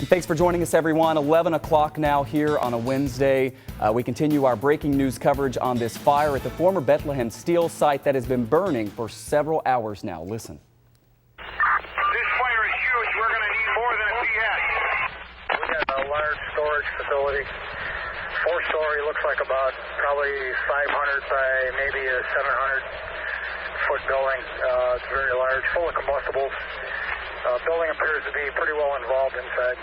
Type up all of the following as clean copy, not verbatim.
Thanks for joining us, everyone. 11 o'clock now here on a Wednesday. We continue our breaking news coverage on this fire at the former Bethlehem Steel site that has been burning for several hours now. Listen. This fire is huge. We're going to need more than a PS. We got a large storage facility, 4-story, looks like about probably 500 by maybe a 700-foot building. It's very large, full of combustibles. Building appears to be pretty well involved inside.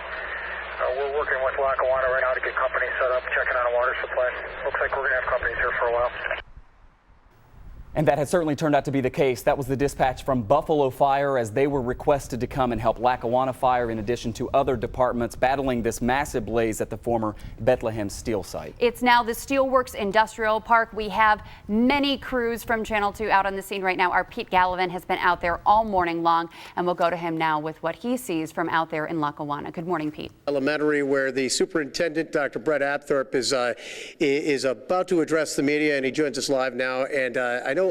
We're working with Lackawanna right now to get companies set up, checking on a water supply. Looks like we're going to have companies here for a while. And that has certainly turned out to be the case. That was the dispatch from Buffalo Fire as they were requested to come and help Lackawanna Fire in addition to other departments battling this massive blaze at the former Bethlehem Steel site. It's now the Steelworks Industrial Park. We have many crews from Channel 2 out on the scene right now. Our Pete Gallivan has been out there all morning long, and we'll go to him now with what he sees from out there in Lackawanna. Good morning, Pete. Elementary, where the superintendent, Dr. Brett Apthorpe, is about to address the media, and he joins us live now. And I know,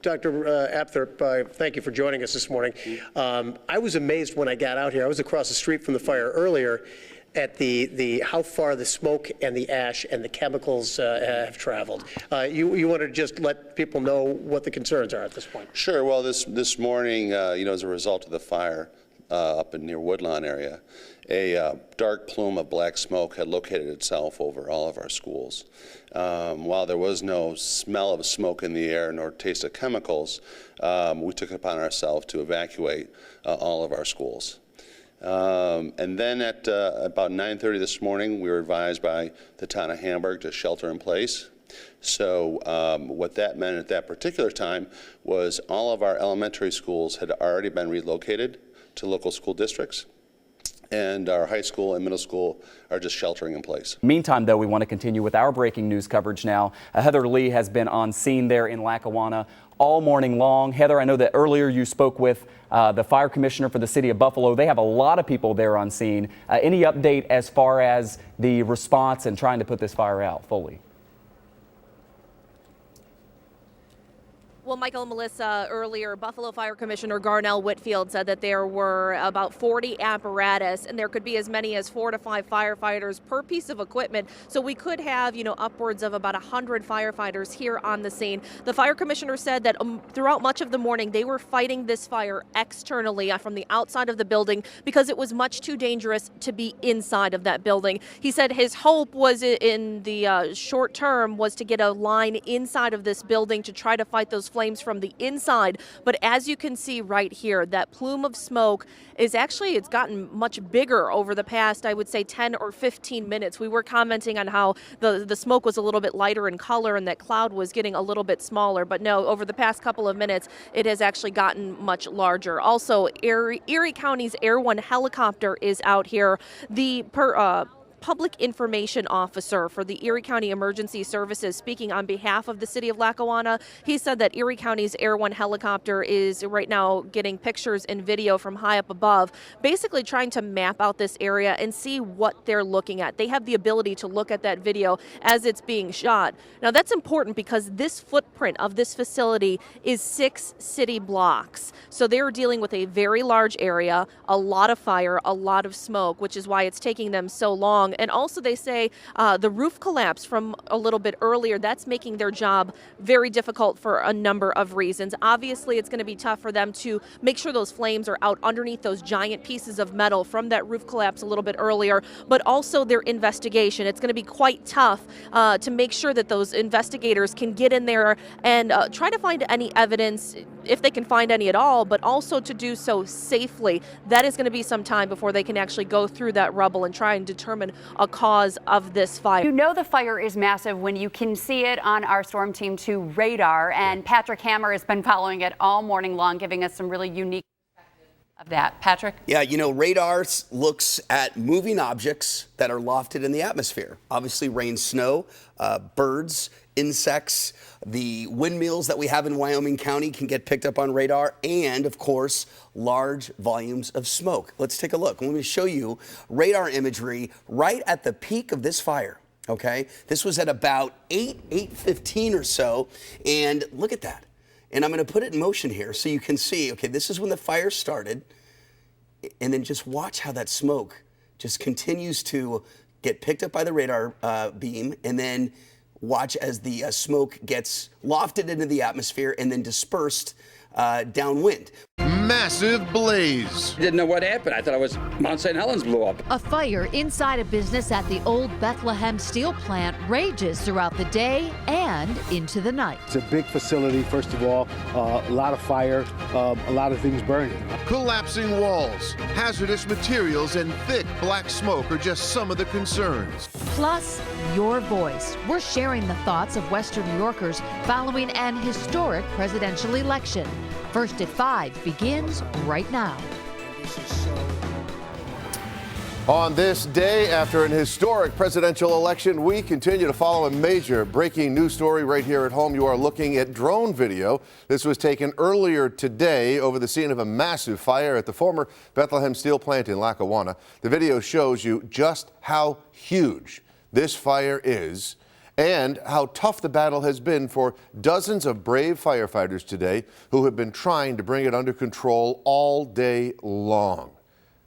Dr. Apthorpe, thank you for joining us this morning. I was amazed when I got out here. I was across the street from the fire earlier at the how far the smoke and the ash and the chemicals have traveled. You want to just let people know what the concerns are at this point? Sure. Well, this morning, as a result of the fire up in near Woodlawn area, a dark plume of black smoke had located itself over all of our schools. While there was no smell of smoke in the air nor taste of chemicals, we took it upon ourselves to evacuate all of our schools. And then at about 9:30 this morning, we were advised by the town of Hamburg to shelter in place. So what that meant at that particular time was all of our elementary schools had already been relocated to local school districts, and our high school and middle school are just sheltering in place. Meantime, though, we want to continue with our breaking news coverage now. Heather Lee has been on scene there in Lackawanna all morning long. Heather, I know that earlier you spoke with the fire commissioner for the city of Buffalo. They have a lot of people there on scene. Any update as far as the response and trying to put this fire out fully? Well, Michael and Melissa, earlier, Buffalo Fire Commissioner Garnell Whitfield said that there were about 40 apparatus, and there could be as many as 4 to 5 firefighters per piece of equipment. So we could have, upwards of about 100 firefighters here on the scene. The fire commissioner said that throughout much of the morning, they were fighting this fire externally from the outside of the building because it was much too dangerous to be inside of that building. He said his hope was in the short term was to get a line inside of this building to try to fight those flames from the inside. But as you can see right here, that plume of smoke is it's gotten much bigger over the past, I would say, 10 or 15 minutes. We were commenting on how the smoke was a little bit lighter in color and that cloud was getting a little bit smaller. But no, over the past couple of minutes, it has actually gotten much larger. Also, Erie County's Air 1 helicopter is out here. The Public Information Officer for the Erie County Emergency Services, speaking on behalf of the city of Lackawanna, he said that Erie County's Air 1 helicopter is right now getting pictures and video from high up above, basically trying to map out this area and see what they're looking at. They have the ability to look at that video as it's being shot. Now that's important because this footprint of this facility is 6 city blocks. So they're dealing with a very large area, a lot of fire, a lot of smoke, which is why it's taking them so long. And also they say the roof collapse from a little bit earlier, that's making their job very difficult for a number of reasons. Obviously, it's going to be tough for them to make sure those flames are out underneath those giant pieces of metal from that roof collapse a little bit earlier, but also their investigation. It's going to be quite tough to make sure that those investigators can get in there and try to find any evidence, if they can find any at all, but also to do so safely. That is going to be some time before they can actually go through that rubble and try and determine a cause of this fire. You know the fire is massive when you can see it on our Storm Team 2 radar, and Patrick Hammer has been following it all morning long, giving us some really unique perspective of that. Patrick? Yeah, radar looks at moving objects that are lofted in the atmosphere. Obviously rain, snow, birds, insects, the windmills that we have in Wyoming County can get picked up on radar, and of course, large volumes of smoke. Let's take a look. Let me show you radar imagery right at the peak of this fire. Okay, this was at about 8:15 or so, and look at that. And I'm going to put it in motion here so you can see, okay, this is when the fire started, and then just watch how that smoke just continues to get picked up by the radar beam and then watch as the smoke gets lofted into the atmosphere and then dispersed downwind. Massive blaze. Didn't know what happened. I thought it was Mount St. Helens blew up. A fire inside a business at the old Bethlehem Steel plant rages throughout the day and into the night. It's a big facility, first of all, a lot of fire, a lot of things burning. Collapsing walls, hazardous materials, and thick black smoke are just some of the concerns. Plus, your voice. We're sharing the thoughts of Western New Yorkers following an historic presidential election. First at 5 begins right now. On this day, after an historic presidential election, we continue to follow a major breaking news story right here at home. You are looking at drone video. This was taken earlier today over the scene of a massive fire at the former Bethlehem Steel plant in Lackawanna. The video shows you just how huge this fire is and how tough the battle has been for dozens of brave firefighters today who have been trying to bring it under control all day long.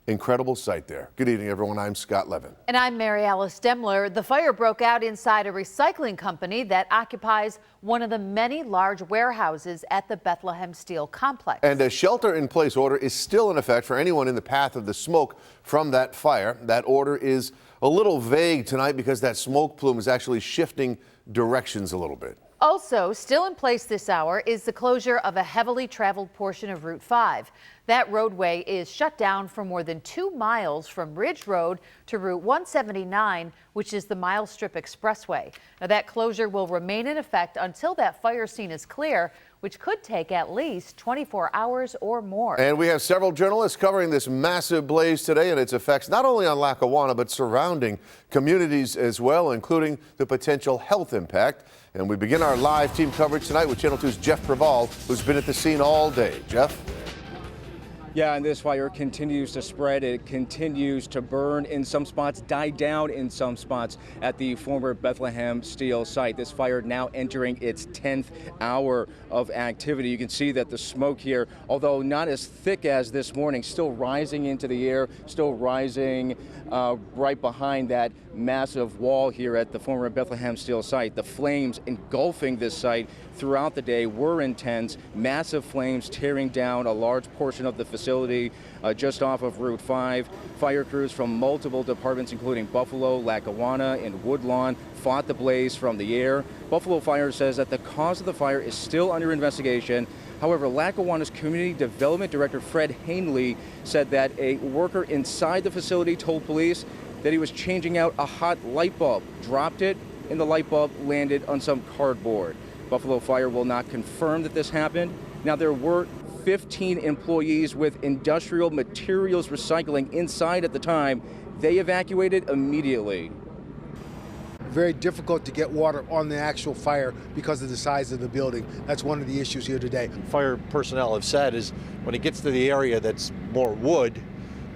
Incredible sight there. Good evening, everyone. I'm Scott Levin. And I'm Mary Alice Demler. The fire broke out inside a recycling company that occupies one of the many large warehouses at the Bethlehem Steel complex. And a shelter-in-place order is still in effect for anyone in the path of the smoke from that fire. That order is a little vague tonight because that smoke plume is actually shifting directions a little bit. Also, still in place this hour is the closure of a heavily traveled portion of Route 5. That roadway is shut down for more than 2 miles from Ridge Road to Route 179, which is the Mile Strip Expressway. Now, that closure will remain in effect until that fire scene is clear, which could take at least 24 hours or more. And we have several journalists covering this massive blaze today and its effects not only on Lackawanna, but surrounding communities as well, including the potential health impact. And we begin our live team coverage tonight with Channel 2's Jeff Preval, who's been at the scene all day. Jeff? Yeah, and this fire continues to spread. It continues to burn in some spots, die down in some spots at the former Bethlehem Steel site. This fire now entering its 10th hour of activity. You can see that the smoke here, although not as thick as this morning, still rising into the air, still rising right behind that massive wall here at the former Bethlehem Steel site. The flames engulfing this site throughout the day were intense. Massive flames tearing down a large portion of the facility just off of Route 5. Fire crews from multiple departments, including Buffalo, Lackawanna, and Woodlawn, fought the blaze from the air. Buffalo Fire says that the cause of the fire is still under investigation. However, Lackawanna's Community Development Director Fred Hanley said that a worker inside the facility told police that he was changing out a hot light bulb, dropped it, and the light bulb landed on some cardboard. Buffalo Fire will not confirm that this happened. Now, there were 15 employees with industrial materials recycling inside at the time. They evacuated immediately. Very difficult to get water on the actual fire because of the size of the building. That's one of the issues here today. Fire personnel have said is when it gets to the area that's more wood,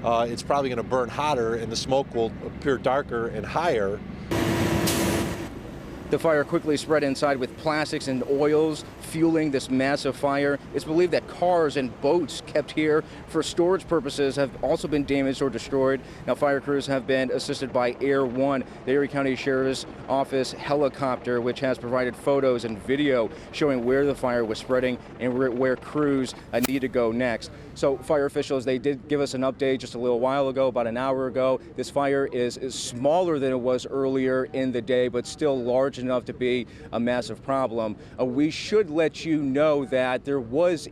it's probably going to burn hotter and the smoke will appear darker and higher. The fire quickly spread inside with plastics and oils fueling this massive fire. It's believed that cars and boats kept here for storage purposes have also been damaged or destroyed. Now, fire crews have been assisted by Air 1, the Erie County Sheriff's Office helicopter, which has provided photos and video showing where the fire was spreading and where crews need to go next. So fire officials, they did give us an update just a little while ago, about an hour ago. This fire is smaller than it was earlier in the day, but still large enough to be a massive problem. We should let you know that there was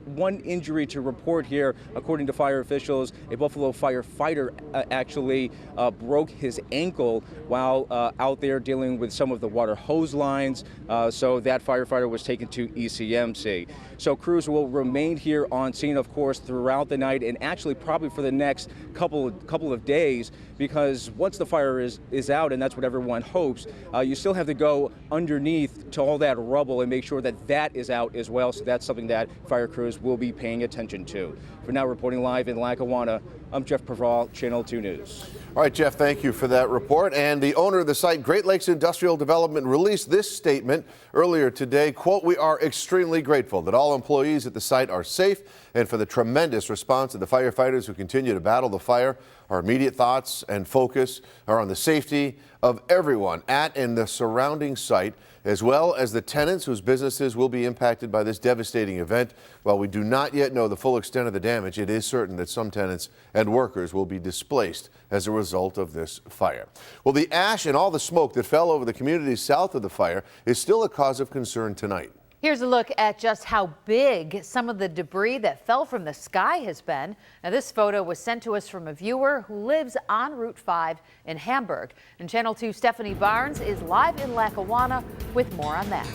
one injury to report here. According to fire officials, a Buffalo firefighter actually broke his ankle while out there dealing with some of the water hose lines. So that firefighter was taken to ECMC. So crews will remain here on scene, of course, throughout the night and actually probably for the next couple of days, because once the fire is out, and that's what everyone hopes, you still have to go underneath to all that rubble and make sure that that is out as well. So that's something that fire crews will be paying attention to. For now, reporting live in Lackawanna, I'm Jeff Preval, Channel 2 News. All right, Jeff, thank you for that report. And the owner of the site, Great Lakes Industrial Development, released this statement earlier today. Quote, "We are extremely grateful that all employees at the site are safe and for the tremendous response of the firefighters who continue to battle the fire. Our immediate thoughts and focus are on the safety of everyone at and the surrounding site, as well as the tenants whose businesses will be impacted by this devastating event. While we do not yet know the full extent of the damage, it is certain that some tenants and workers will be displaced as a result of this fire." Well, the ash and all the smoke that fell over the communities south of the fire is still a cause of concern tonight. Here's a look at just how big some of the debris that fell from the sky has been. Now, this photo was sent to us from a viewer who lives on Route 5 in Hamburg. And Channel 2 Stephanie Barnes is live in Lackawanna with more on that.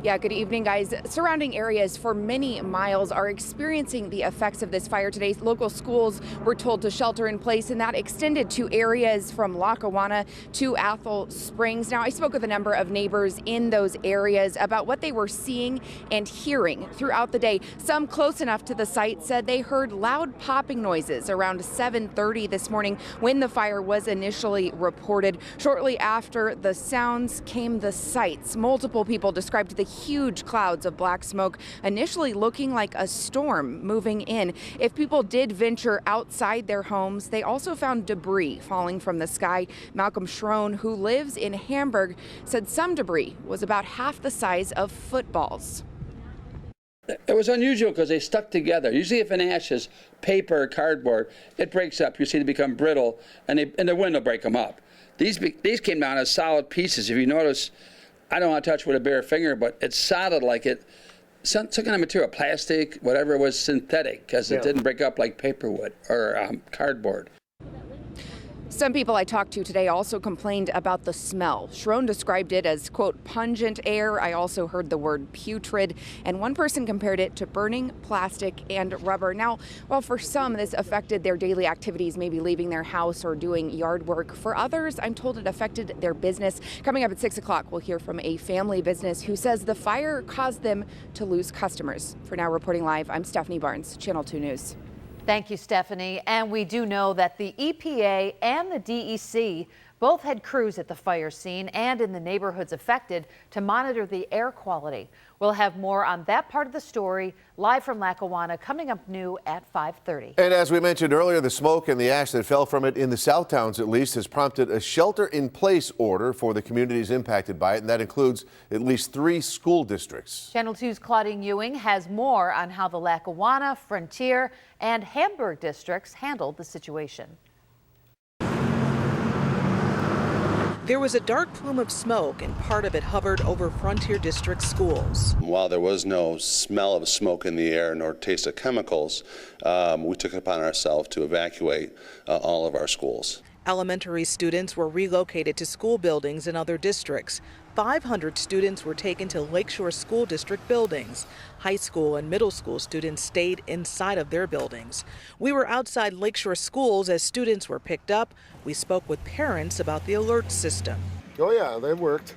Yeah, good evening, guys. Surrounding areas for many miles are experiencing the effects of this fire today. Local schools were told to shelter in place, and that extended to areas from Lackawanna to Athol Springs. Now, I spoke with a number of neighbors in those areas about what they were seeing and hearing throughout the day. Some close enough to the site said they heard loud popping noises around 7:30 this morning when the fire was initially reported. Shortly after the sounds came the sights. Multiple people described the huge clouds of black smoke, initially looking like a storm moving in. If people did venture outside their homes, they also found debris falling from the sky. Malcolm Schroen, who lives in Hamburg, said some debris was about half the size of footballs. It was unusual because they stuck together. Usually if an ash is paper or cardboard, it breaks up. You see they become brittle, and the wind will break them up. These came down as solid pieces. If you notice, I don't want to touch with a bare finger, but it's solid like some kind of material, plastic, whatever it was, synthetic, because it didn't break up like paper would or cardboard. Some people I talked to today also complained about the smell. Schroen described it as, quote, pungent air. I also heard the word putrid, and one person compared it to burning plastic and rubber. Now, while for some this affected their daily activities, maybe leaving their house or doing yard work, for others, I'm told it affected their business. Coming up at 6 o'clock, we'll hear from a family business who says the fire caused them to lose customers. For now, reporting live, I'm Stephanie Barnes, Channel 2 News. Thank you, Stephanie. And we do know that the EPA and the DEC both had crews at the fire scene and in the neighborhoods affected to monitor the air quality. We'll have more on that part of the story live from Lackawanna coming up new at 5:30. And as we mentioned earlier, the smoke and the ash that fell from it in the South Towns, at least, has prompted a shelter-in-place order for the communities impacted by it, and that includes at least 3 school districts. Channel 2's Claudine Ewing has more on how the Lackawanna, Frontier, and Hamburg districts handled the situation. There was a dark plume of smoke, and part of it hovered over Frontier District schools. While there was no smell of smoke in the air nor taste of chemicals, we took it upon ourselves to evacuate all of our schools. Elementary students were relocated to school buildings in other districts. 500 students were taken to Lakeshore School District buildings. High school and middle school students stayed inside of their buildings. We were outside Lakeshore schools as students were picked up. We spoke with parents about the alert system. Oh yeah, they worked.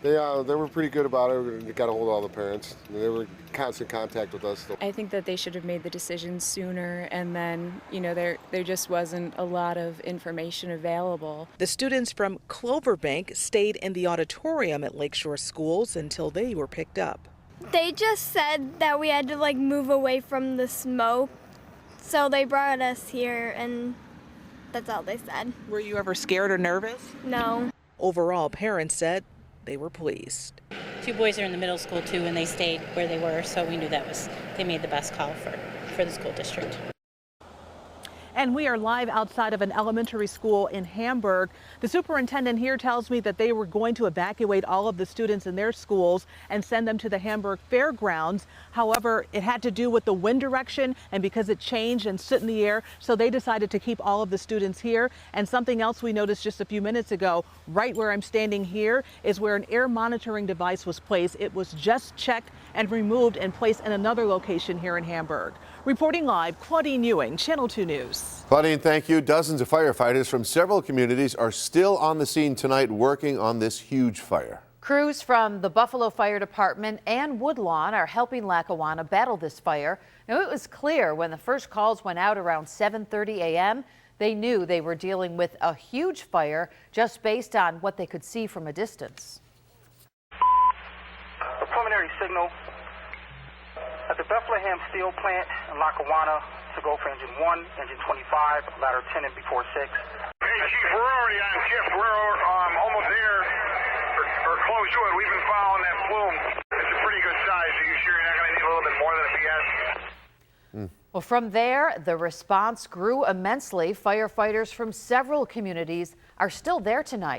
They were pretty good about it. They got a hold of all the parents. They were in constant contact with us. I think that they should have made the decision sooner, and then, there just wasn't a lot of information available. The students from Cloverbank stayed in the auditorium at Lakeshore schools until they were picked up. They just said that we had to move away from the smoke, so they brought us here, and that's all they said. Were you ever scared or nervous? No. Overall, parents said they were pleased. 2 boys are in the middle school too, and they stayed where they were, so we knew they made the best call for the school district. And we are live outside of an elementary school in Hamburg. The superintendent here tells me that they were going to evacuate all of the students in their schools and send them to the Hamburg Fairgrounds. However, it had to do with the wind direction and because it changed and stood in the air, so they decided to keep all of the students here. And something else we noticed just a few minutes ago, right where I'm standing here, is where an air monitoring device was placed. It was just checked and removed and placed in another location here in Hamburg. Reporting live, Claudine Ewing, Channel 2 News. Claudine, thank you. Dozens of firefighters from several communities are still on the scene tonight working on this huge fire. Crews from the Buffalo Fire Department and Woodlawn are helping Lackawanna battle this fire. Now, it was clear when the first calls went out around 7:30 a.m. They knew they were dealing with a huge fire just based on what they could see from a distance. A preliminary signal at the Bethlehem Steel plant in Lackawanna to go for engine 1, engine 25, ladder 10 and before 6. Hey, Chief, we're already on shift. We're almost there, or close to it. We've been following that plume. It's a pretty good size. Are you sure you're not going to need a little bit more than a PS? Well, from there, the response grew immensely. Firefighters from several communities are still there tonight.